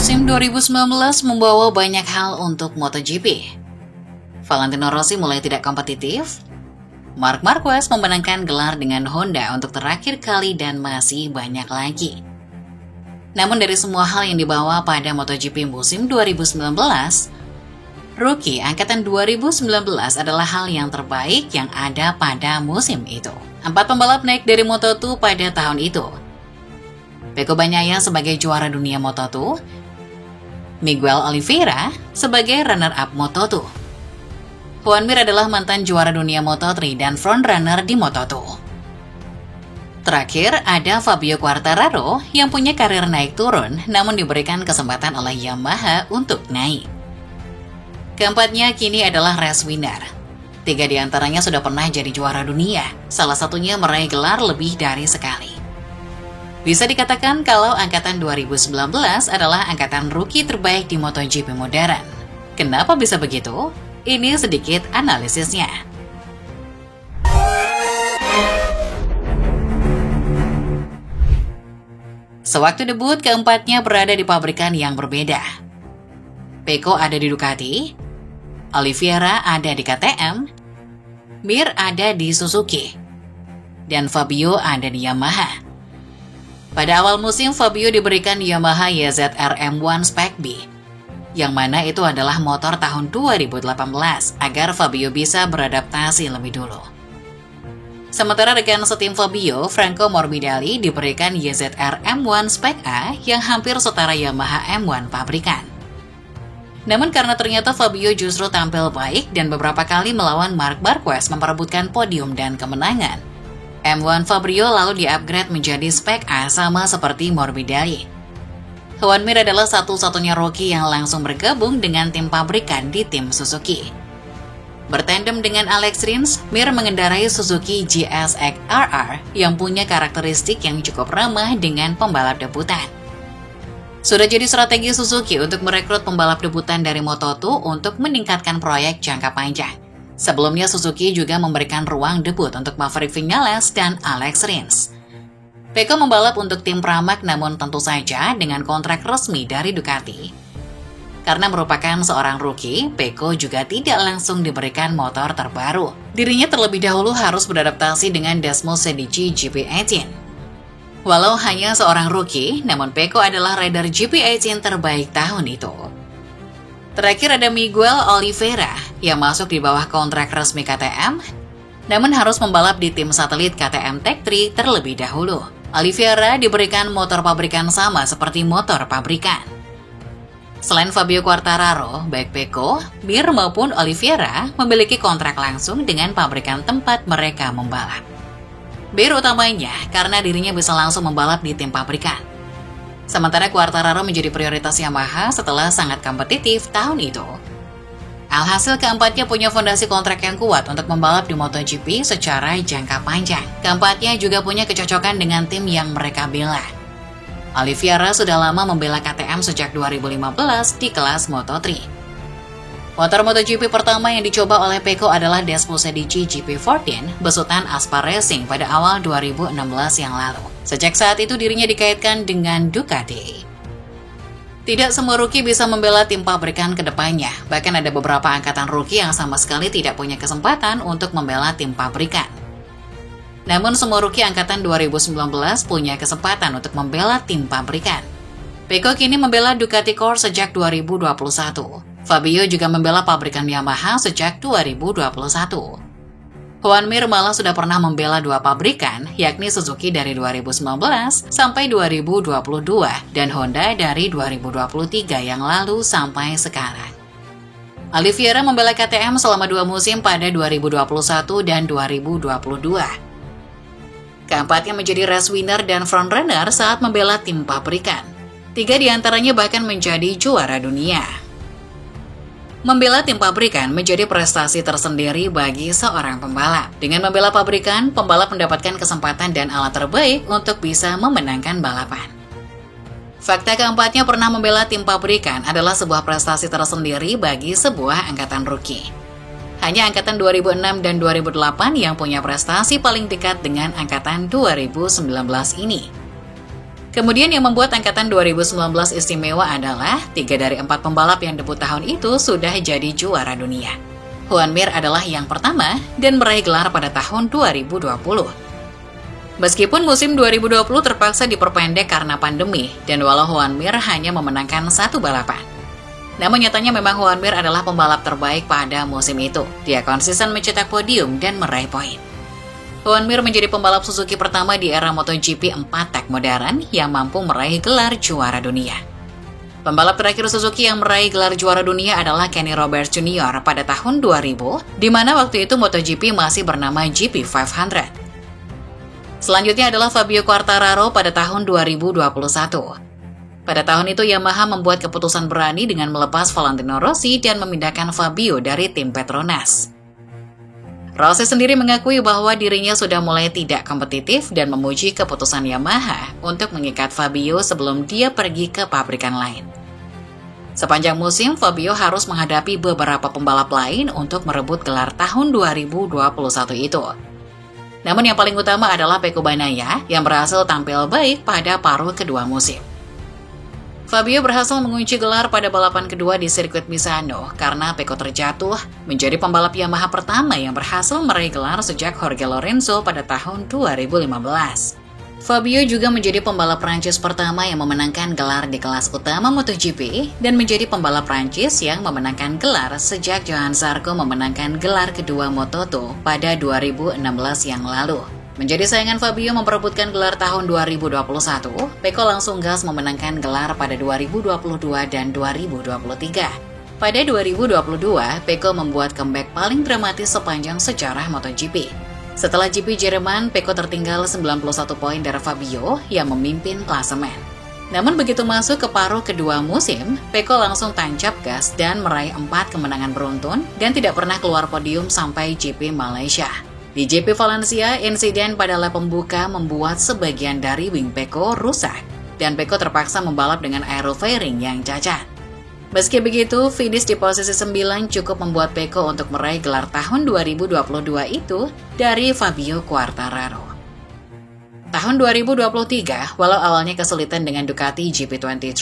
Musim 2019 membawa banyak hal untuk MotoGP. Valentino Rossi mulai tidak kompetitif. Marc Marquez memenangkan gelar dengan Honda untuk terakhir kali dan masih banyak lagi. Namun dari semua hal yang dibawa pada MotoGP musim 2019, Rookie angkatan 2019 adalah hal yang terbaik yang ada pada musim itu. 4 pembalap naik dari Moto2 pada tahun itu. Pecco Bagnaia sebagai juara dunia Moto2, Miguel Oliveira sebagai runner-up Moto2. Joan Mir adalah mantan juara dunia Moto3 dan frontrunner di Moto2. Terakhir ada Fabio Quartararo yang punya karir naik turun namun diberikan kesempatan oleh Yamaha untuk naik. Keempatnya kini adalah race winner. 3 diantaranya sudah pernah jadi juara dunia, salah satunya meraih gelar lebih dari sekali. Bisa dikatakan kalau angkatan 2019 adalah angkatan rookie terbaik di MotoGP modern. Kenapa bisa begitu? Ini sedikit analisisnya. Sewaktu debut, keempatnya berada di pabrikan yang berbeda. Pecco ada di Ducati, Oliveira ada di KTM, Mir ada di Suzuki, dan Fabio ada di Yamaha. Pada awal musim, Fabio diberikan Yamaha YZR M1 Spec B, yang mana itu adalah motor tahun 2018, agar Fabio bisa beradaptasi lebih dulu. Sementara rekan setim Fabio, Franco Morbidelli, diberikan YZR M1 Spec A yang hampir setara Yamaha M1 pabrikan. Namun karena ternyata Fabio justru tampil baik dan beberapa kali melawan Marc Marquez memperebutkan podium dan kemenangan, M1 Fabio lalu di-upgrade menjadi spek A sama seperti Morbidelli. Joan Mir adalah satu-satunya rookie yang langsung bergabung dengan tim pabrikan di tim Suzuki. Bertandem dengan Alex Rins, Mir mengendarai Suzuki GSX-RR yang punya karakteristik yang cukup ramah dengan pembalap debutan. Sudah jadi strategi Suzuki untuk merekrut pembalap debutan dari Moto2 untuk meningkatkan proyek jangka panjang. Sebelumnya Suzuki juga memberikan ruang debut untuk Maverick Viñales dan Alex Rins. Pecco membalap untuk tim Pramac namun tentu saja dengan kontrak resmi dari Ducati. Karena merupakan seorang rookie, Pecco juga tidak langsung diberikan motor terbaru. Dirinya terlebih dahulu harus beradaptasi dengan Desmos Sedici GP18. Walau hanya seorang rookie, namun Pecco adalah rider GP18 terbaik tahun itu. Terakhir ada Miguel Oliveira yang masuk di bawah kontrak resmi KTM, namun harus membalap di tim satelit KTM Tech3 terlebih dahulu. Oliveira diberikan motor pabrikan sama seperti motor pabrikan. Selain Fabio Quartararo, baik Pecco, Mir maupun Oliveira memiliki kontrak langsung dengan pabrikan tempat mereka membalap. Mir utamanya karena dirinya bisa langsung membalap di tim pabrikan. Sementara Quartararo menjadi prioritas Yamaha setelah sangat kompetitif tahun itu. Alhasil keempatnya punya fondasi kontrak yang kuat untuk membalap di MotoGP secara jangka panjang. Keempatnya juga punya kecocokan dengan tim yang mereka bela. Oliveira sudah lama membela KTM sejak 2015 di kelas Moto3. Motor MotoGP pertama yang dicoba oleh Pecco adalah Desmos Sedici GP14 besutan Aspar Racing pada awal 2016 yang lalu. Sejak saat itu dirinya dikaitkan dengan Ducati. Tidak semua rookie bisa membela tim pabrikan ke depannya, bahkan ada beberapa angkatan rookie yang sama sekali tidak punya kesempatan untuk membela tim pabrikan. Namun semua rookie angkatan 2019 punya kesempatan untuk membela tim pabrikan. Pecco kini membela Ducati Core sejak 2021. Fabio juga membela pabrikan Yamaha sejak 2021. Joan Mir malah sudah pernah membela 2 pabrikan, yakni Suzuki dari 2019 sampai 2022 dan Honda dari 2023 yang lalu sampai sekarang. Oliveira membela KTM selama 2 musim pada 2021 dan 2022. Keempatnya menjadi race winner dan frontrunner saat membela tim pabrikan. 3 diantaranya bahkan menjadi juara dunia. Membela tim pabrikan menjadi prestasi tersendiri bagi seorang pembalap. Dengan membela pabrikan, pembalap mendapatkan kesempatan dan alat terbaik untuk bisa memenangkan balapan. Fakta keempatnya pernah membela tim pabrikan adalah sebuah prestasi tersendiri bagi sebuah angkatan rookie. Hanya angkatan 2006 dan 2008 yang punya prestasi paling dekat dengan angkatan 2019 ini. Kemudian yang membuat angkatan 2019 istimewa adalah 3 dari 4 pembalap yang debut tahun itu sudah jadi juara dunia. Juan Mir adalah yang pertama dan meraih gelar pada tahun 2020. Meskipun musim 2020 terpaksa diperpendek karena pandemi, dan walau Juan Mir hanya memenangkan 1 balapan. Namun nyatanya memang Juan Mir adalah pembalap terbaik pada musim itu. Dia konsisten mencetak podium dan meraih poin. Juan Mir menjadi pembalap Suzuki pertama di era MotoGP 4 tak modern yang mampu meraih gelar juara dunia. Pembalap terakhir Suzuki yang meraih gelar juara dunia adalah Kenny Roberts Jr. pada tahun 2000, di mana waktu itu MotoGP masih bernama GP500. Selanjutnya adalah Fabio Quartararo pada tahun 2021. Pada tahun itu Yamaha membuat keputusan berani dengan melepas Valentino Rossi dan memindahkan Fabio dari tim Petronas. Rossi sendiri mengakui bahwa dirinya sudah mulai tidak kompetitif dan memuji keputusan Yamaha untuk mengikat Fabio sebelum dia pergi ke pabrikan lain. Sepanjang musim, Fabio harus menghadapi beberapa pembalap lain untuk merebut gelar tahun 2021 itu. Namun yang paling utama adalah Pecco Bagnaia yang berhasil tampil baik pada paruh kedua musim. Fabio berhasil mengunci gelar pada balapan kedua di sirkuit Misano karena Pecco terjatuh menjadi pembalap Yamaha pertama yang berhasil meraih gelar sejak Jorge Lorenzo pada tahun 2015. Fabio juga menjadi pembalap Prancis pertama yang memenangkan gelar di kelas utama MotoGP dan menjadi pembalap Prancis yang memenangkan gelar sejak Johan Zarco memenangkan gelar kedua Moto2 pada 2016 yang lalu. Menjadi saingan Fabio memperebutkan gelar tahun 2021, Pecco langsung gas memenangkan gelar pada 2022 dan 2023. Pada 2022, Pecco membuat comeback paling dramatis sepanjang sejarah MotoGP. Setelah GP Jerman, Pecco tertinggal 91 poin dari Fabio yang memimpin klasemen. Namun begitu masuk ke paruh kedua musim, Pecco langsung tancap gas dan meraih 4 kemenangan beruntun dan tidak pernah keluar podium sampai GP Malaysia. Di GP Valencia, insiden pada lap pembuka membuat sebagian dari wing Pecco rusak, dan Pecco terpaksa membalap dengan aerofairing yang cacat. Meski begitu, finish di posisi 9 cukup membuat Pecco untuk meraih gelar tahun 2022 itu dari Fabio Quartararo. Tahun 2023, walau awalnya kesulitan dengan Ducati GP23,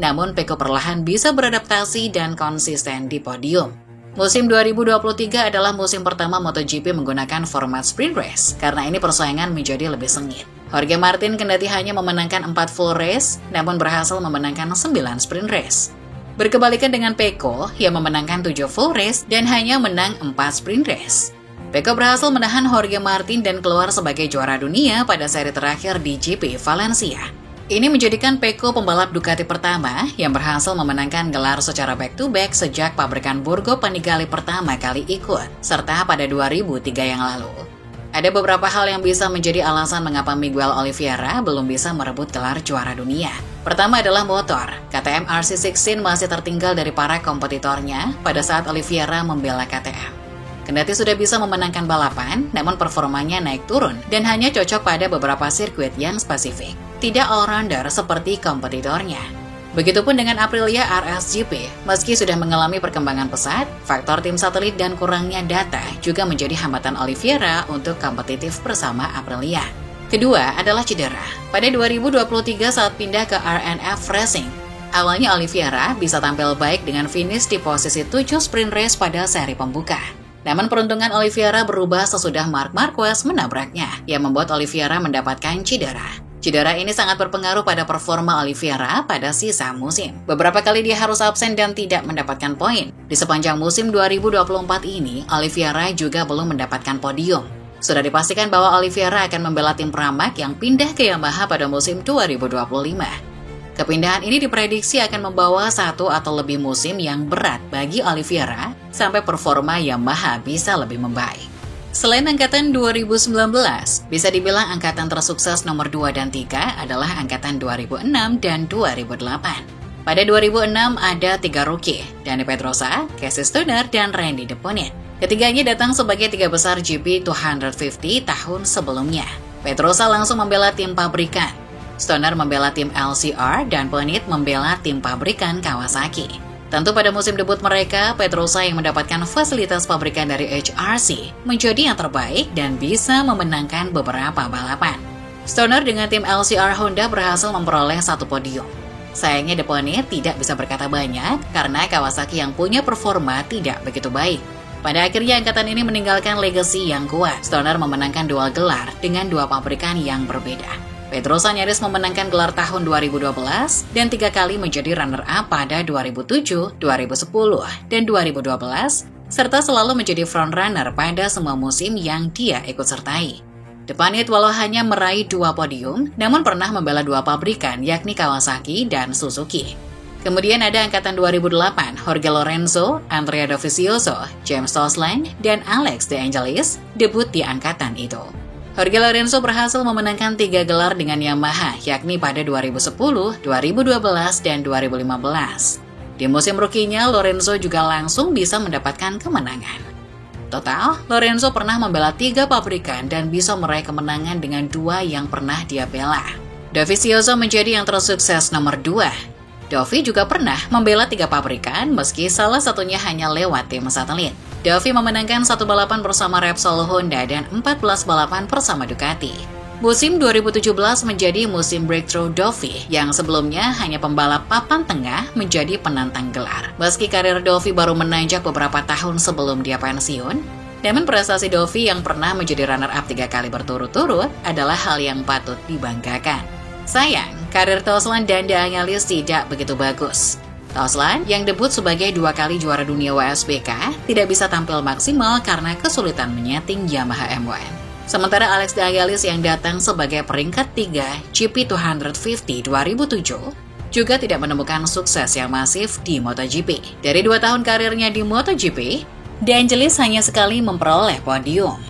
namun Pecco perlahan bisa beradaptasi dan konsisten di podium. Musim 2023 adalah musim pertama MotoGP menggunakan format sprint race, karena ini persaingan menjadi lebih sengit. Jorge Martin kendati hanya memenangkan 4 full race, namun berhasil memenangkan 9 sprint race. Berkebalikan dengan Pecco yang memenangkan 7 full race dan hanya menang 4 sprint race. Pecco berhasil menahan Jorge Martin dan keluar sebagai juara dunia pada seri terakhir di GP Valencia. Ini menjadikan Pecco pembalap Ducati pertama yang berhasil memenangkan gelar secara back-to-back sejak pabrikan Borgo Panigale pertama kali ikut, serta pada 2003 yang lalu. Ada beberapa hal yang bisa menjadi alasan mengapa Miguel Oliveira belum bisa merebut gelar juara dunia. Pertama adalah motor. KTM RC16 masih tertinggal dari para kompetitornya pada saat Oliveira membela KTM. Kendati sudah bisa memenangkan balapan, namun performanya naik turun dan hanya cocok pada beberapa sirkuit yang spesifik. Tidak all-rounder seperti kompetitornya. Begitupun dengan Aprilia RSGP, meski sudah mengalami perkembangan pesat, faktor tim satelit dan kurangnya data juga menjadi hambatan Oliveira untuk kompetitif bersama Aprilia. Kedua adalah cedera. Pada 2023 saat pindah ke RNF Racing, awalnya Oliveira bisa tampil baik dengan finish di posisi 7 sprint race pada seri pembuka. Namun peruntungan Oliveira berubah sesudah Marc Marquez menabraknya, yang membuat Oliveira mendapatkan cedera. Cedera ini sangat berpengaruh pada performa Oliveira pada sisa musim. Beberapa kali dia harus absen dan tidak mendapatkan poin. Di sepanjang musim 2024 ini, Oliveira juga belum mendapatkan podium. Sudah dipastikan bahwa Oliveira akan membela tim Pramac yang pindah ke Yamaha pada musim 2025. Kepindahan ini diprediksi akan membawa 1 atau lebih musim yang berat bagi Oliveira sampai performa Yamaha bisa lebih membaik. Selain angkatan 2019, bisa dibilang angkatan tersukses nomor 2 dan 3 adalah angkatan 2006 dan 2008. Pada 2006 ada 3 rookie, Dani Pedrosa, Casey Stoner, dan Randy DePonit. Ketiganya datang sebagai 3 besar GP 250 tahun sebelumnya. Pedrosa langsung membela tim pabrikan, Stoner membela tim LCR, dan Ponit membela tim pabrikan Kawasaki. Tentu pada musim debut mereka, Pedrosa yang mendapatkan fasilitas pabrikan dari HRC menjadi yang terbaik dan bisa memenangkan beberapa balapan. Stoner dengan tim LCR Honda berhasil memperoleh 1 podium. Sayangnya depannya tidak bisa berkata banyak karena Kawasaki yang punya performa tidak begitu baik. Pada akhirnya angkatan ini meninggalkan legasi yang kuat. Stoner memenangkan 2 gelar dengan 2 pabrikan yang berbeda. Pedrosa nyaris memenangkan gelar tahun 2012 dan 3 kali menjadi runner-up pada 2007, 2010, dan 2012, serta selalu menjadi frontrunner pada semua musim yang dia ikut sertai. Depanit walau hanya meraih 2 podium, namun pernah membela 2 pabrikan yakni Kawasaki dan Suzuki. Kemudian ada angkatan 2008, Jorge Lorenzo, Andrea Dovizioso, James Toseland, dan Alex De Angelis debut di angkatan itu. Jorge Lorenzo berhasil memenangkan 3 gelar dengan Yamaha, yakni pada 2010, 2012, dan 2015. Di musim rukinya, Lorenzo juga langsung bisa mendapatkan kemenangan. Total, Lorenzo pernah membela 3 pabrikan dan bisa meraih kemenangan dengan 2 yang pernah dia bela. Dovizioso menjadi yang tersukses nomor 2. Dovi juga pernah membela 3 pabrikan meski salah satunya hanya lewat tim satelit. Dovi memenangkan 1 balapan bersama Repsol Honda dan 14 balapan bersama Ducati. Musim 2017 menjadi musim breakthrough Dovi yang sebelumnya hanya pembalap papan tengah menjadi penantang gelar. Meski karir Dovi baru menanjak beberapa tahun sebelum dia pensiun, namun prestasi Dovi yang pernah menjadi runner-up 3 kali berturut-turut adalah hal yang patut dibanggakan. Sayang, karir Toseland dan De Angelis tidak begitu bagus. Toseland yang debut sebagai 2 kali juara dunia WSBK tidak bisa tampil maksimal karena kesulitan menyeting Yamaha M1. Sementara Alex De Angelis yang datang sebagai peringkat 3 GP250 2007 juga tidak menemukan sukses yang masif di MotoGP. Dari 2 tahun karirnya di MotoGP, De Angelis hanya sekali memperoleh podium.